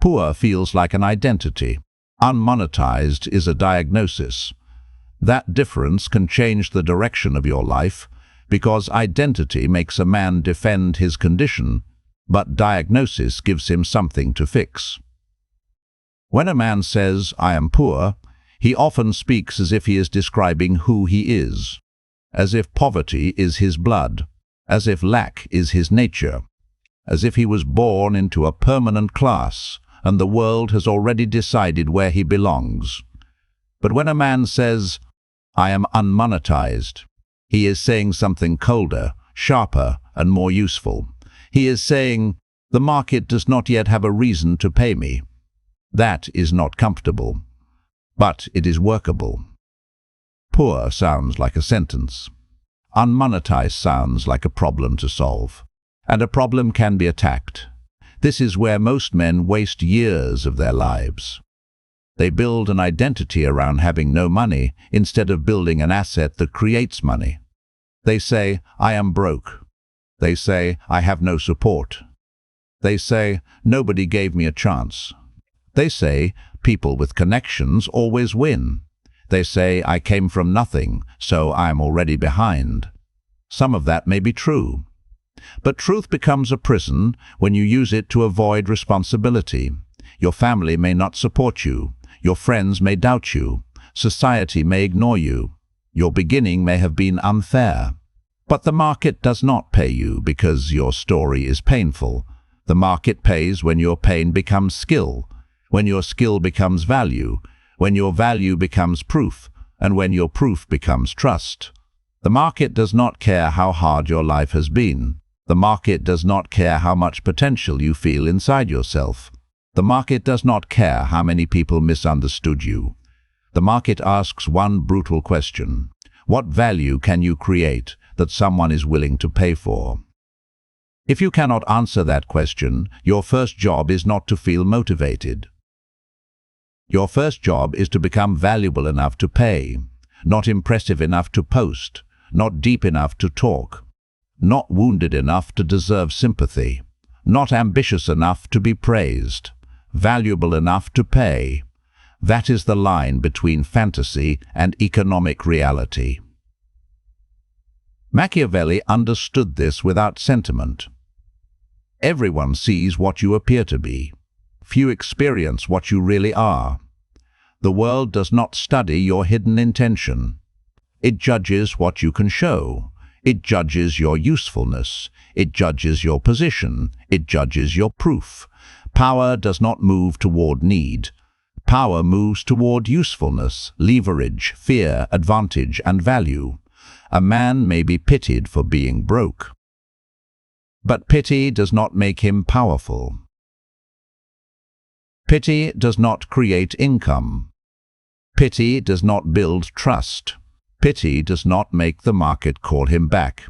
Poor feels like an identity. Unmonetized is a diagnosis. That difference can change the direction of your life, because identity makes a man defend his condition, but diagnosis gives him something to fix. When a man says, "I am poor," he often speaks as if he is describing who he is, as if poverty is his blood, as if lack is his nature, as if he was born into a permanent class and the world has already decided where he belongs. But when a man says, "I am unmonetized," he is saying something colder, sharper, and more useful. He is saying, "The market does not yet have a reason to pay me." That is not comfortable, but it is workable. Poor sounds like a sentence. Unmonetized sounds like a problem to solve. And a problem can be attacked. This is where most men waste years of their lives. They build an identity around having no money instead of building an asset that creates money. They say, "I am broke." They say, "I have no support." They say, "Nobody gave me a chance." They say, "People with connections always win." They say, "I came from nothing, so I am already behind." Some of that may be true. But truth becomes a prison when you use it to avoid responsibility. Your family may not support you. Your friends may doubt you. Society may ignore you. Your beginning may have been unfair. But the market does not pay you because your story is painful. The market pays when your pain becomes skill, when your skill becomes value, when your value becomes proof, and when your proof becomes trust. The market does not care how hard your life has been. The market does not care how much potential you feel inside yourself. The market does not care how many people misunderstood you. The market asks one brutal question: what value can you create that someone is willing to pay for? If you cannot answer that question, your first job is not to feel motivated. Your first job is to become valuable enough to pay, not impressive enough to post, not deep enough to talk, not wounded enough to deserve sympathy, not ambitious enough to be praised, valuable enough to pay. That is the line between fantasy and economic reality. Machiavelli understood this without sentiment. Everyone sees what you appear to be. Few experience what you really are. The world does not study your hidden intention. It judges what you can show. It judges your usefulness. It judges your position. It judges your proof. Power does not move toward need. Power moves toward usefulness, leverage, fear, advantage, and value. A man may be pitied for being broke, but pity does not make him powerful. Pity does not create income. Pity does not build trust. Pity does not make the market call him back.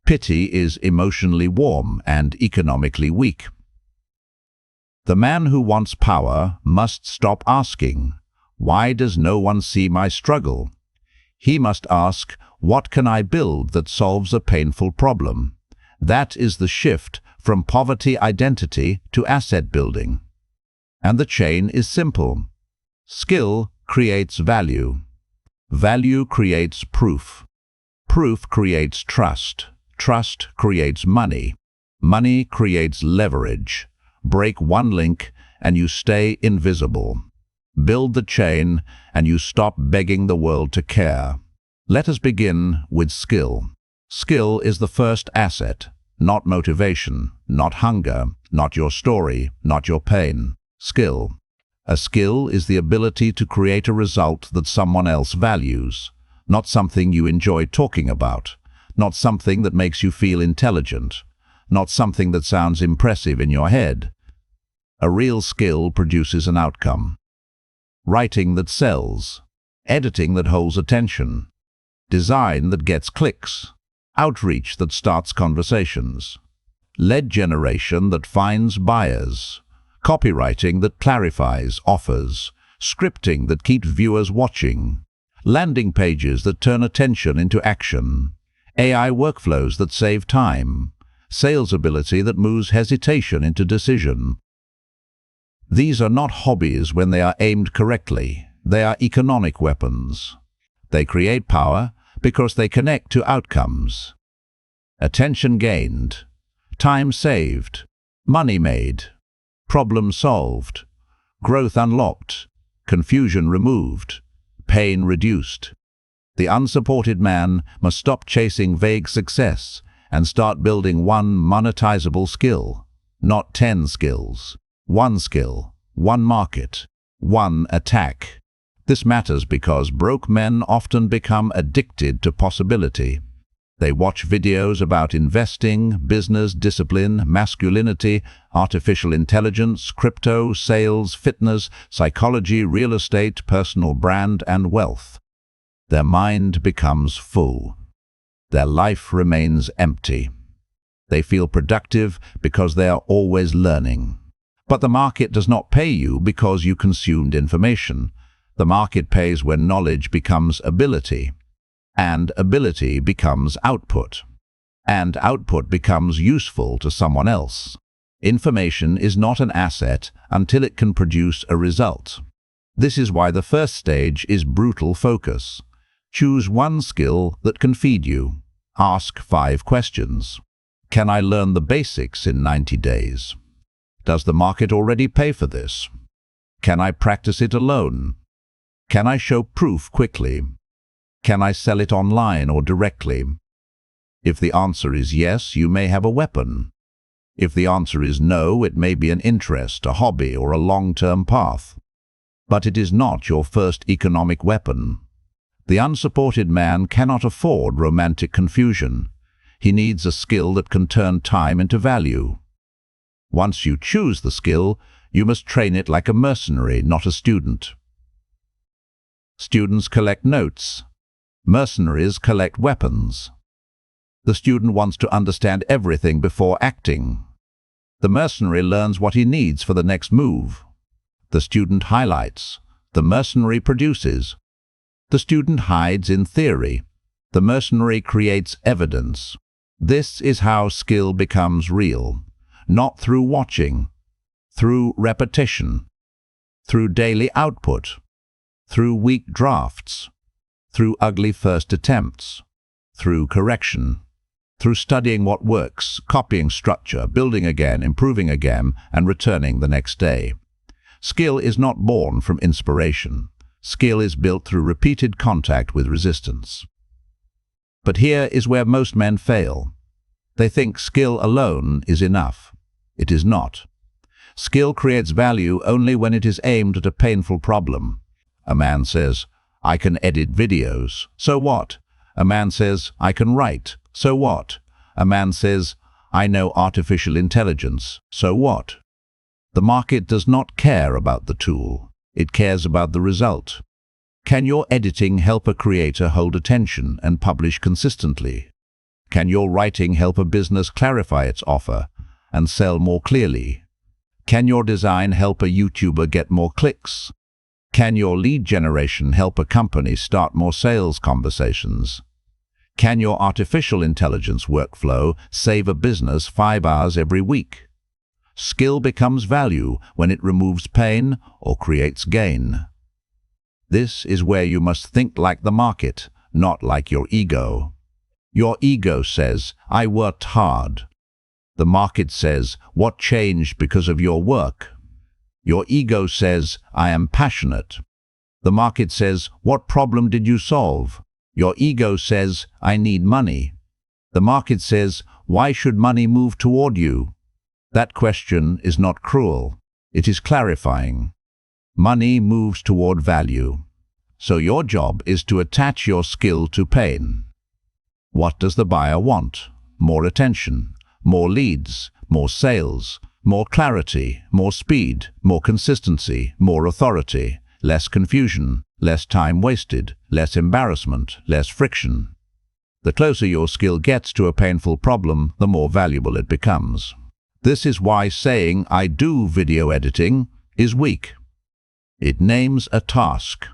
Pity is emotionally warm and economically weak. The man who wants power must stop asking, "Why does no one see my struggle?" He must ask, "What can I build that solves a painful problem?" That is the shift from poverty identity to asset building. And the chain is simple. Skill creates value. Value creates proof. Proof creates trust. Trust creates money. Money creates leverage. Break one link and you stay invisible. Build the chain and you stop begging the world to care. Let us begin with skill. Skill is the first asset, not motivation, not hunger, not your story, not your pain. Skill. A skill is the ability to create a result that someone else values, not something you enjoy talking about, not something that makes you feel intelligent, not something that sounds impressive in your head. A real skill produces an outcome. Writing that sells, editing that holds attention, design that gets clicks, outreach that starts conversations, lead generation that finds buyers, copywriting that clarifies offers, scripting that keeps viewers watching, landing pages that turn attention into action, AI workflows that save time, sales ability that moves hesitation into decision. These are not hobbies when they are aimed correctly. They are economic weapons. They create power because they connect to outcomes. Attention gained, time saved, money made, problem solved, growth unlocked, confusion removed, pain reduced. The unsupported man must stop chasing vague success and start building one monetizable skill, not 10 skills. One skill, one market, one attack. This matters because broke men often become addicted to possibility. They watch videos about investing, business, discipline, masculinity, artificial intelligence, crypto, sales, fitness, psychology, real estate, personal brand, and wealth. Their mind becomes full. Their life remains empty. They feel productive because they are always learning. But the market does not pay you because you consumed information. The market pays when knowledge becomes ability, and ability becomes output, and output becomes useful to someone else. Information is not an asset until it can produce a result. This is why the first stage is brutal focus. Choose one skill that can feed you. Ask 5 questions. Can I learn the basics in 90 days? Does the market already pay for this? Can I practice it alone? Can I show proof quickly? Can I sell it online or directly? If the answer is yes, you may have a weapon. If the answer is no, it may be an interest, a hobby, or a long-term path. But it is not your first economic weapon. The unsupported man cannot afford romantic confusion. He needs a skill that can turn time into value. Once you choose the skill, you must train it like a mercenary, not a student. Students collect notes. Mercenaries collect weapons. The student wants to understand everything before acting. The mercenary learns what he needs for the next move. The student highlights. The mercenary produces. The student hides in theory. The mercenary creates evidence. This is how skill becomes real, not through watching, through repetition, through daily output, through weak drafts, through ugly first attempts, through correction, through studying what works, copying structure, building again, improving again, and returning the next day. Skill is not born from inspiration. Skill is built through repeated contact with resistance. But here is where most men fail. They think skill alone is enough. It is not. Skill creates value only when it is aimed at a painful problem. A man says, I can edit videos. So what? A man says, I can write. So what? A man says, I know artificial intelligence. So what? The market does not care about the tool. It cares about the result. Can your editing help a creator hold attention and publish consistently? Can your writing help a business clarify its offer and sell more clearly? Can your design help a YouTuber get more clicks? Can your lead generation help a company start more sales conversations? Can your artificial intelligence workflow save a business 5 hours every week? Skill becomes value when it removes pain or creates gain. This is where you must think like the market, not like your ego. Your ego says, I worked hard. The market says, what changed because of your work? Your ego says, I am passionate. The market says, what problem did you solve? Your ego says, I need money. The market says, why should money move toward you? That question is not cruel. It is clarifying. Money moves toward value. So your job is to attach your skill to pain. What does the buyer want? More attention, more leads, more sales, more clarity, more speed, more consistency, more authority, less confusion, less time wasted, less embarrassment, less friction. The closer your skill gets to a painful problem, the more valuable it becomes. This is why saying, I do video editing, is weak. It names a task.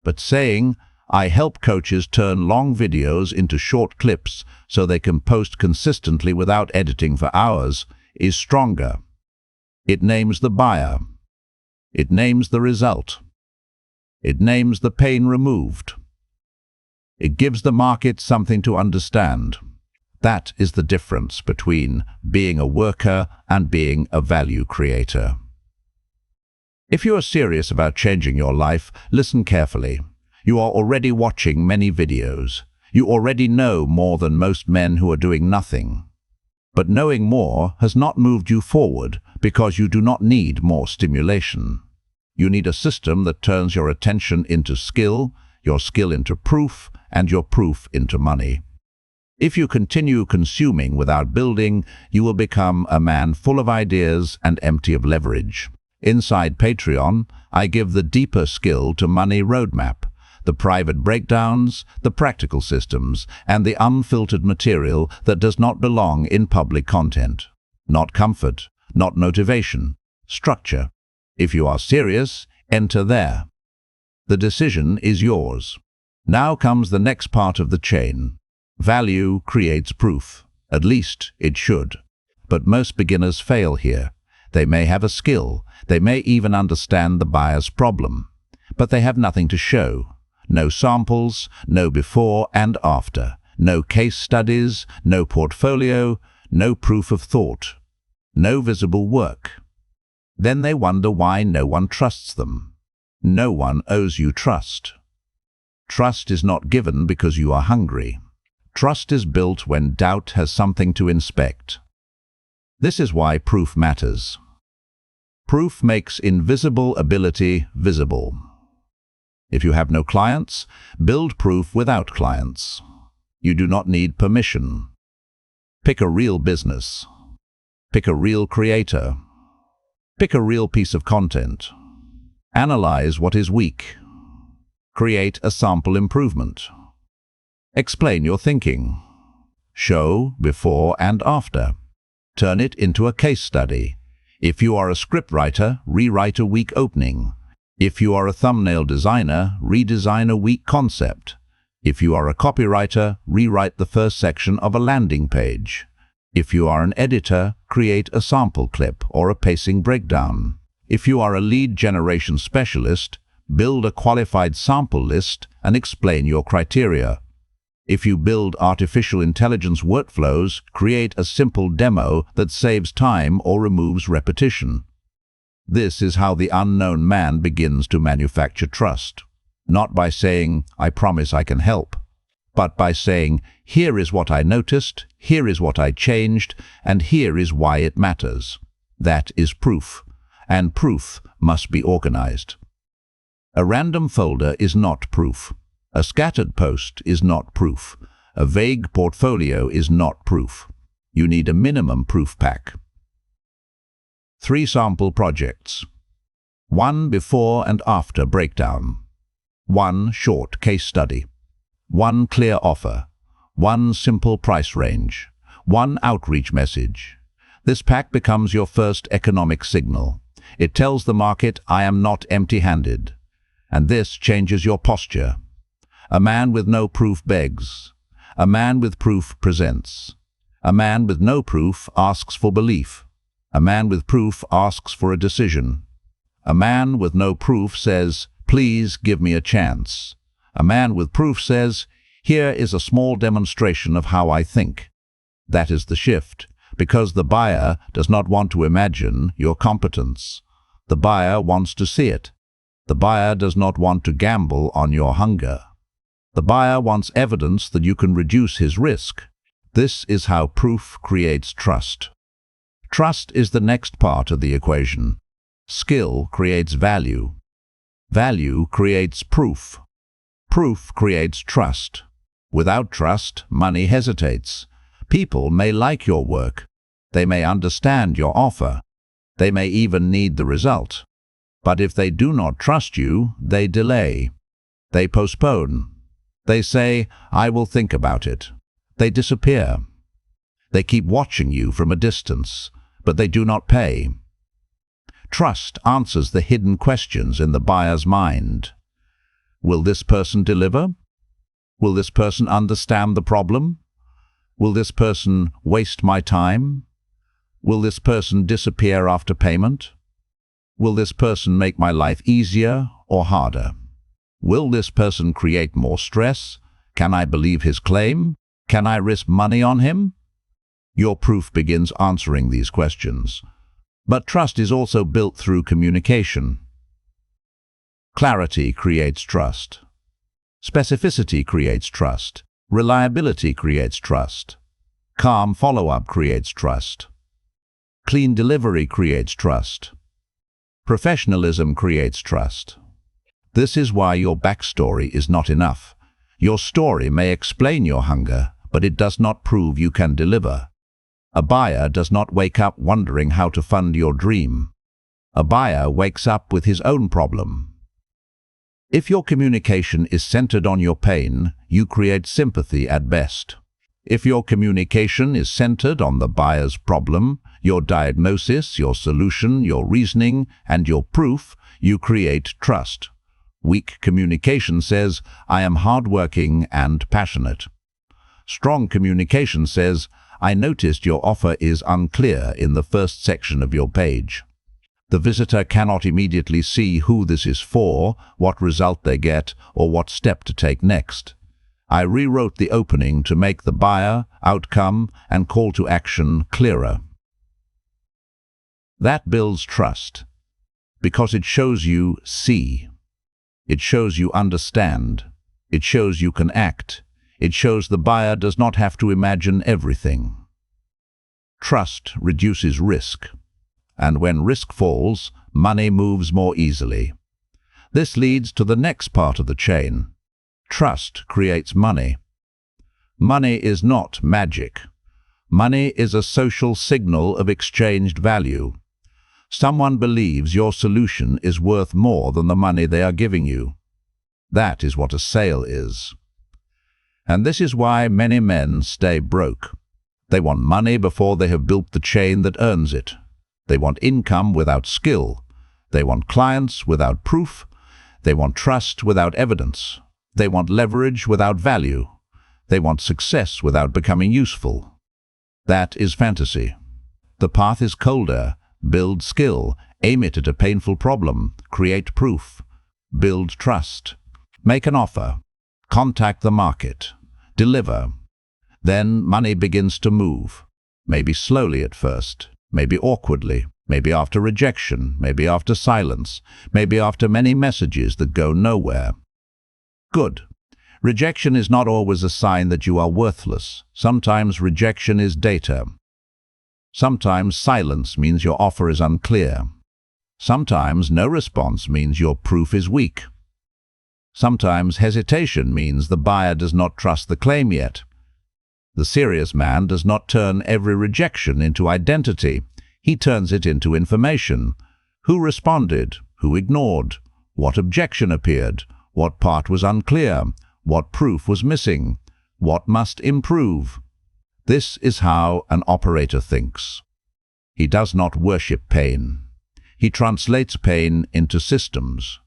But saying, I help coaches turn long videos into short clips so they can post consistently without editing for hours, is stronger. It names the buyer. It names the result. It names the pain removed. It gives the market something to understand. That is the difference between being a worker and being a value creator. If you are serious about changing your life, listen carefully. You are already watching many videos. You already know more than most men who are doing nothing. But knowing more has not moved you forward because you do not need more stimulation. You need a system that turns your attention into skill, your skill into proof, and your proof into money. If you continue consuming without building, you will become a man full of ideas and empty of leverage. Inside Patreon, I give the deeper skill to money roadmap, the private breakdowns, the practical systems, and the unfiltered material that does not belong in public content. Not comfort, not motivation, structure. If you are serious, enter there. The decision is yours. Now comes the next part of the chain. Value creates proof. At least it should. But most beginners fail here. They may have a skill. They may even understand the buyer's problem. But they have nothing to show. No samples, no before and after. No case studies, no portfolio, no proof of thought. No visible work. Then they wonder why no one trusts them. No one owes you trust. Trust is not given because you are hungry. Trust is built when doubt has something to inspect. This is why proof matters. Proof makes invisible ability visible. If you have no clients, build proof without clients. You do not need permission. Pick a real business. Pick a real creator. Pick a real piece of content. Analyze what is weak. Create a sample improvement. Explain your thinking. Show before and after. Turn it into a case study. If you are a scriptwriter, rewrite a weak opening. If you are a thumbnail designer, redesign a weak concept. If you are a copywriter, rewrite the first section of a landing page. If you are an editor, create a sample clip or a pacing breakdown. If you are a lead generation specialist, build a qualified sample list and explain your criteria. If you build artificial intelligence workflows, create a simple demo that saves time or removes repetition. This is how the unknown man begins to manufacture trust. Not by saying, "I promise I can help," but by saying, "Here is what I noticed, here is what I changed, and here is why it matters." That is proof, and proof must be organized. A random folder is not proof. A scattered post is not proof. A vague portfolio is not proof. You need a minimum proof pack. 3 sample projects. 1 before and after breakdown. 1 short case study. 1 clear offer. 1 simple price range. 1 outreach message. This pack becomes your first economic signal. It tells the market, "I am not empty-handed." And this changes your posture. A man with no proof begs. A man with proof presents. A man with no proof asks for belief. A man with proof asks for a decision. A man with no proof says, "Please give me a chance." A man with proof says, "Here is a small demonstration of how I think." That is the shift, because the buyer does not want to imagine your competence. The buyer wants to see it. The buyer does not want to gamble on your hunger. The buyer wants evidence that you can reduce his risk. This is how proof creates trust. Trust is the next part of the equation. Skill creates value. Value creates proof. Proof creates trust. Without trust, money hesitates. People may like your work. They may understand your offer. They may even need the result. But if they do not trust you, they delay. They postpone. They say, "I will think about it." They disappear. They keep watching you from a distance, but they do not pay. Trust answers the hidden questions in the buyer's mind. Will this person deliver? Will this person understand the problem? Will this person waste my time? Will this person disappear after payment? Will this person make my life easier or harder? Will this person create more stress? Can I believe his claim? Can I risk money on him? Your proof begins answering these questions. But trust is also built through communication. Clarity creates trust. Specificity creates trust. Reliability creates trust. Calm follow-up creates trust. Clean delivery creates trust. Professionalism creates trust. This is why your backstory is not enough. Your story may explain your hunger, but it does not prove you can deliver. A buyer does not wake up wondering how to fund your dream. A buyer wakes up with his own problem. If your communication is centered on your pain, you create sympathy at best. If your communication is centered on the buyer's problem, your diagnosis, your solution, your reasoning, and your proof, you create trust. Weak communication says, I am hardworking and passionate. Strong communication says, I noticed your offer is unclear in the first section of your page. The visitor cannot immediately see who this is for, what result they get, or what step to take next. I rewrote the opening to make the buyer, outcome, and call to action clearer. That builds trust, because it shows you see. It shows you understand. It shows you can act. It shows the buyer does not have to imagine everything. Trust reduces risk. And when risk falls, money moves more easily. This leads to the next part of the chain. Trust creates money. Money is not magic. Money is a social signal of exchanged value. Someone believes your solution is worth more than the money they are giving you. That is what a sale is. And this is why many men stay broke. They want money before they have built the chain that earns it. They want income without skill. They want clients without proof. They want trust without evidence. They want leverage without value. They want success without becoming useful. That is fantasy. The path is colder. Build skill. Aim it at a painful problem. Create proof. Build trust. Make an offer. Contact the market. Deliver. Then money begins to move. Maybe slowly at first. Maybe awkwardly. Maybe after rejection. Maybe after silence. Maybe after many messages that go nowhere. Good. Rejection is not always a sign that you are worthless. Sometimes rejection is data. Sometimes silence means your offer is unclear. Sometimes no response means your proof is weak. Sometimes hesitation means the buyer does not trust the claim yet. The serious man does not turn every rejection into identity. He turns it into information. Who responded? Who ignored? What objection appeared? What part was unclear? What proof was missing? What must improve? This is how an operator thinks. He does not worship pain. He translates pain into systems.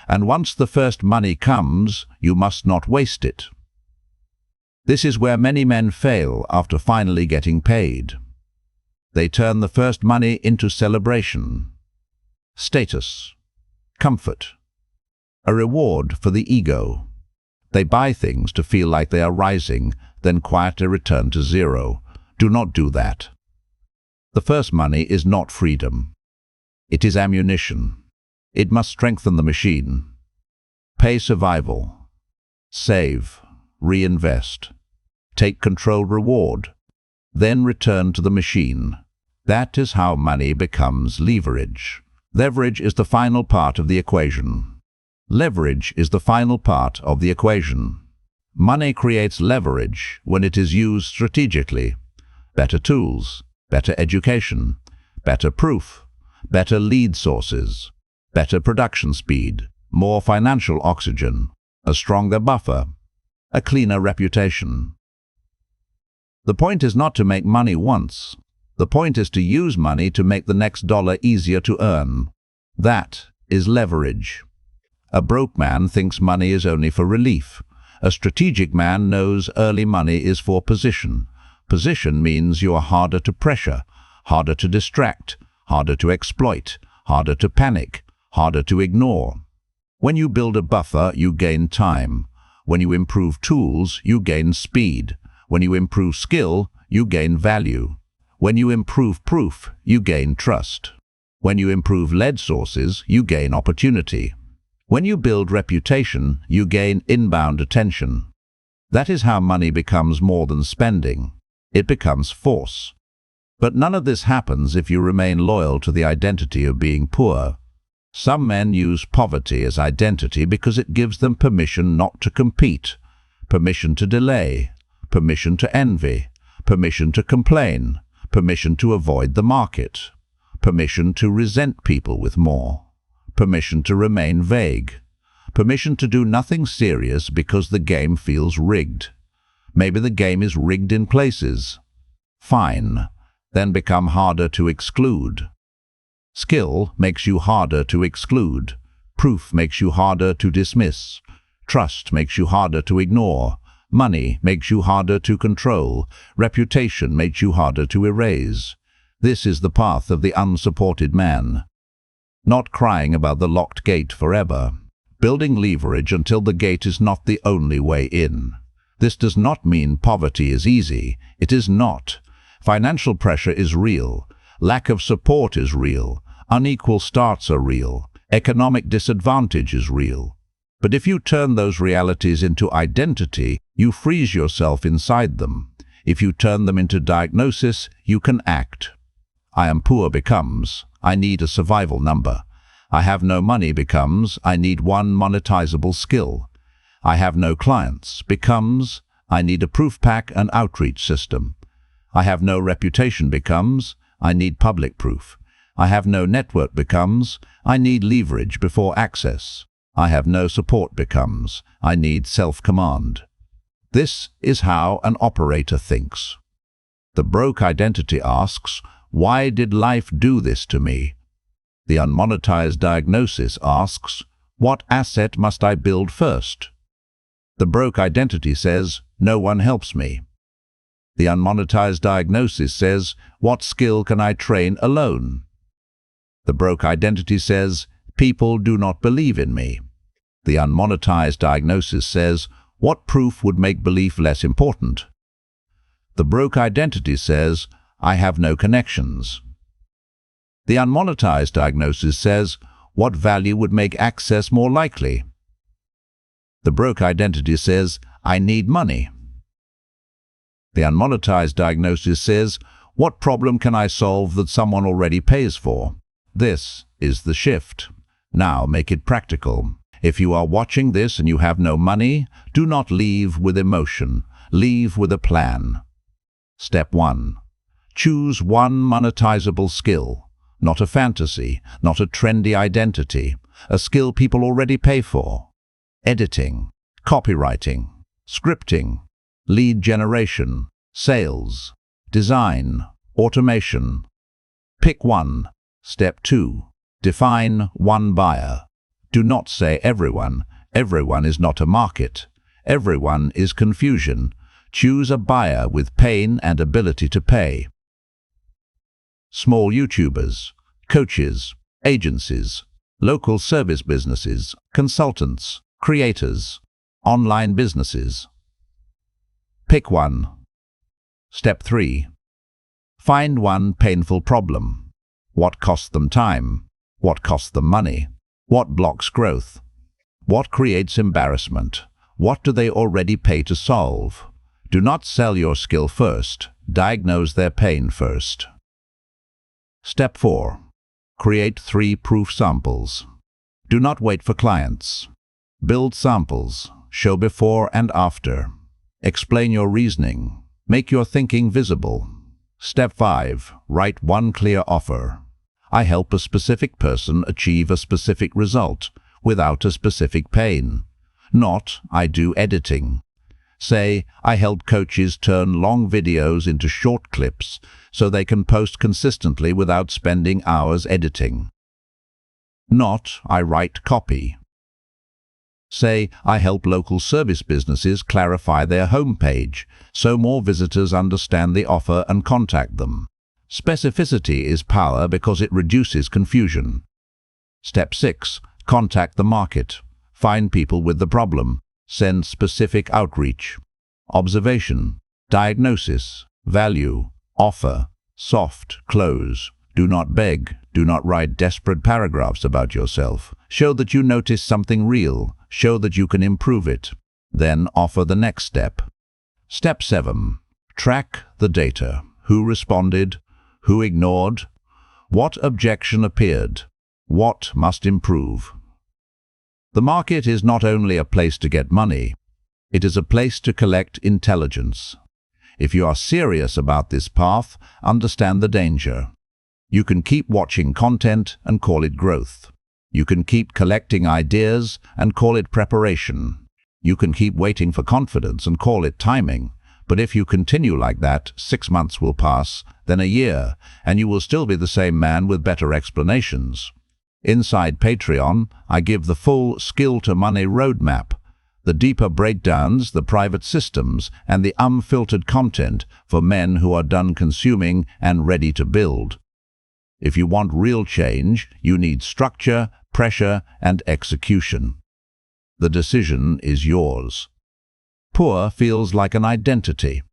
And once the first money comes, you must not waste it. This is where many men fail after finally getting paid. They turn the first money into celebration, status, comfort, a reward for the ego. They buy things to feel like they are rising, then quietly return to zero. Do not do that. The first money is not freedom. It is ammunition. It must strengthen the machine. Pay survival. Save. Reinvest. Take control reward. Then return to the machine. That is how money becomes leverage. Leverage is the final part of the equation. Leverage is the final part of the equation. Money creates leverage when it is used strategically. Better tools, better education, better proof, better lead sources, better production speed, more financial oxygen, a stronger buffer, a cleaner reputation. The point is not to make money once. The point is to use money to make the next dollar easier to earn. That is leverage. A broke man thinks money is only for relief. A strategic man knows early money is for position. Position means you are harder to pressure, harder to distract, harder to exploit, harder to panic, harder to ignore. When you build a buffer, you gain time. When you improve tools, you gain speed. When you improve skill, you gain value. When you improve proof, you gain trust. When you improve lead sources, you gain opportunity. When you build reputation, you gain inbound attention. That is how money becomes more than spending. It becomes force. But none of this happens if you remain loyal to the identity of being poor. Some men use poverty as identity because it gives them permission not to compete, permission to delay, permission to envy, permission to complain, permission to avoid the market, permission to resent people with more, permission to remain vague, permission to do nothing serious because the game feels rigged. Maybe the game is rigged in places. Fine, then become harder to exclude. Skill makes you harder to exclude. Proof makes you harder to dismiss. Trust makes you harder to ignore. Money makes you harder to control. Reputation makes you harder to erase. This is the path of the unsupported man. Not crying about the locked gate forever. Building leverage until the gate is not the only way in. This does not mean poverty is easy. It is not. Financial pressure is real. Lack of support is real. Unequal starts are real. Economic disadvantage is real. But if you turn those realities into identity, you freeze yourself inside them. If you turn them into diagnosis, you can act. I am poor becomes, I need a survival number. I have no money becomes, I need one monetizable skill. I have no clients becomes, I need a proof pack and outreach system. I have no reputation becomes, I need public proof. I have no network becomes, I need leverage before access. I have no support becomes, I need self-command. This is how an operator thinks. The broke identity asks, why did life do this to me? The unmonetized diagnosis asks, what asset must I build first? The broke identity says, no one helps me. The unmonetized diagnosis says, what skill can I train alone? The broke identity says, people do not believe in me. The unmonetized diagnosis says, what proof would make belief less important? The broke identity says, I have no connections. The unmonetized diagnosis says, what value would make access more likely? The broke identity says, I need money. The unmonetized diagnosis says, what problem can I solve that someone already pays for? This is the shift. Now make it practical. If you are watching this and you have no money, do not leave with emotion. Leave with a plan. Step 1. Choose one monetizable skill. Not a fantasy, not a trendy identity. A skill people already pay for. Editing, copywriting, scripting, lead generation, sales, design, automation. Pick one. Step 2. Define one buyer. Do not say everyone. Everyone is not a market. Everyone is confusion. Choose a buyer with pain and ability to pay. Small YouTubers, coaches, agencies, local service businesses, consultants, creators, online businesses. Pick one. Step 3. Find one painful problem. What costs them time? What costs them money? What blocks growth? What creates embarrassment? What do they already pay to solve? Do not sell your skill first. Diagnose their pain first. Step 4. Create 3 proof samples. Do not wait for clients. Build samples. Show before and after. Explain your reasoning. Make your thinking visible. Step 5. Write one clear offer. I help a specific person achieve a specific result without a specific pain. Not, I do editing. Say, I help coaches turn long videos into short clips so they can post consistently without spending hours editing. Not, I write copy. Say, I help local service businesses clarify their homepage so more visitors understand the offer and contact them. Specificity is power because it reduces confusion. Step 6. Contact the market. Find people with the problem. Send specific outreach. Observation, diagnosis, value, offer, soft, close. Do not beg. Do not write desperate paragraphs about yourself. Show that you notice something real. Show that you can improve it. Then offer the next step. Step 7. Track the data. Who responded? Who ignored? What objection appeared? What must improve? The market is not only a place to get money, it is a place to collect intelligence. If you are serious about this path, understand the danger. You can keep watching content and call it growth. You can keep collecting ideas and call it preparation. You can keep waiting for confidence and call it timing. But if you continue like that, 6 months will pass, then a year, and you will still be the same man with better explanations. Inside Patreon, I give the full Skill to Money roadmap, the deeper breakdowns, the private systems, and the unfiltered content for men who are done consuming and ready to build. If you want real change, you need structure, pressure, and execution. The decision is yours. Poor feels like an identity.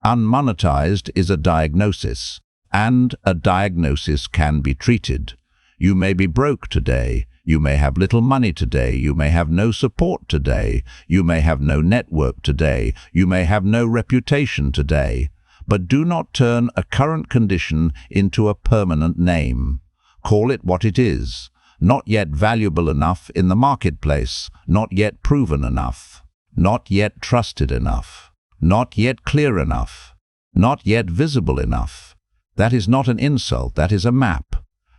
Unmonetized is a diagnosis, and a diagnosis can be treated. You may be broke today, you may have little money today, you may have no support today, you may have no network today, you may have no reputation today, but do not turn a current condition into a permanent name. Call it what it is, not yet valuable enough in the marketplace, not yet proven enough, not yet trusted enough, not yet clear enough, not yet visible enough. That is not an insult, that is a map.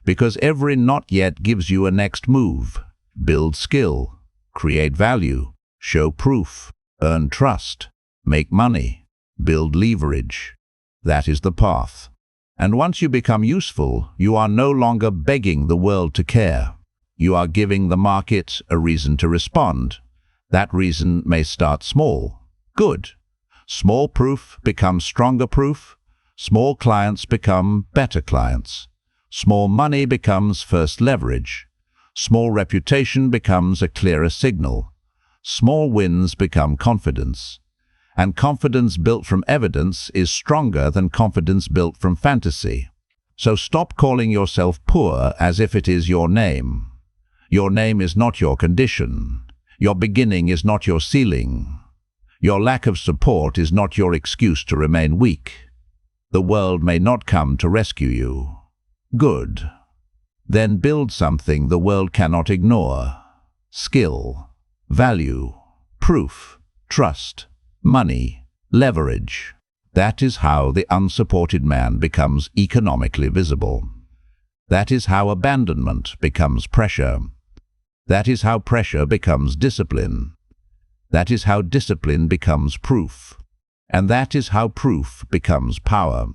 Because every not yet gives you a next move. Build skill, create value, show proof, earn trust, make money, build leverage. That is the path. And once you become useful, you are no longer begging the world to care. You are giving the market a reason to respond. That reason may start small. Good. Small proof becomes stronger proof. Small clients become better clients. Small money becomes first leverage. Small reputation becomes a clearer signal. Small wins become confidence. And confidence built from evidence is stronger than confidence built from fantasy. So stop calling yourself poor as if it is your name. Your name is not your condition. Your beginning is not your ceiling. Your lack of support is not your excuse to remain weak. The world may not come to rescue you. Good. Then build something the world cannot ignore. Skill, value, proof, trust, money, leverage. That is how the unsupported man becomes economically visible. That is how abandonment becomes pressure. That is how pressure becomes discipline. That is how discipline becomes proof. And that is how proof becomes power.